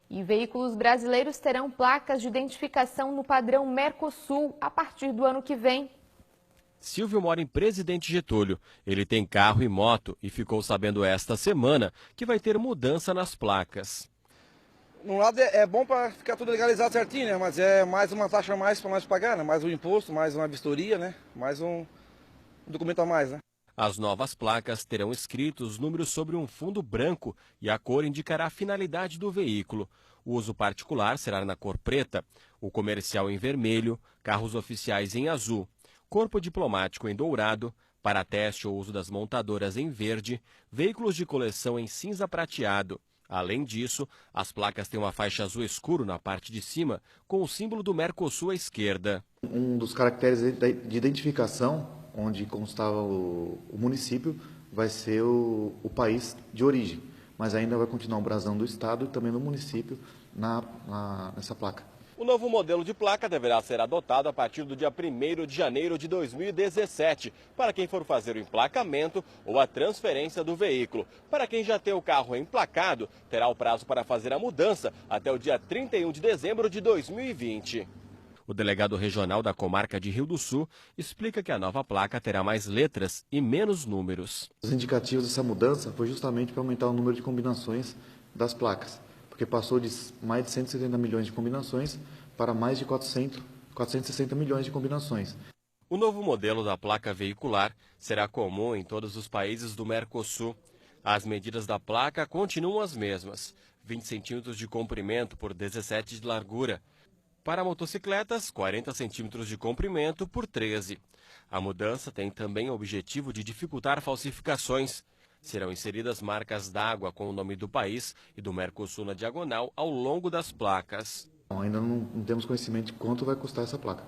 E veículos brasileiros terão placas de identificação no padrão Mercosul a partir do ano que vem. Silvio mora em Presidente Getúlio. Ele tem carro e moto e ficou sabendo esta semana que vai ter mudança nas placas. No lado é bom para ficar tudo legalizado certinho, né? Mas é mais uma taxa a mais para nós pagar, né? Mais um imposto, mais uma vistoria, né? Mais um documento a mais, né? As novas placas terão escritos os números sobre um fundo branco e a cor indicará a finalidade do veículo. O uso particular será na cor preta, o comercial em vermelho, carros oficiais em azul, corpo diplomático em dourado, para teste ou uso das montadoras em verde, veículos de coleção em cinza prateado. Além disso, as placas têm uma faixa azul escuro na parte de cima, com o símbolo do Mercosul à esquerda. Um dos caracteres de identificação, onde constava o município, vai ser o país de origem, mas ainda vai continuar o brasão do estado e também do município nessa placa. O novo modelo de placa deverá ser adotado a partir do dia 1º de janeiro de 2017, para quem for fazer o emplacamento ou a transferência do veículo. Para quem já tem o carro emplacado, terá o prazo para fazer a mudança até o dia 31 de dezembro de 2020. O delegado regional da comarca de Rio do Sul explica que a nova placa terá mais letras e menos números. Os indicativos dessa mudança foi justamente para aumentar o número de combinações das placas, porque passou de mais de 170 milhões de combinações para mais de 460 milhões de combinações. O novo modelo da placa veicular será comum em todos os países do Mercosul. As medidas da placa continuam as mesmas, 20 centímetros de comprimento por 17 de largura. Para motocicletas, 40 centímetros de comprimento por 13. A mudança tem também o objetivo de dificultar falsificações. Serão inseridas marcas d'água com o nome do país e do Mercosul na diagonal ao longo das placas. Ainda não temos conhecimento de quanto vai custar essa placa.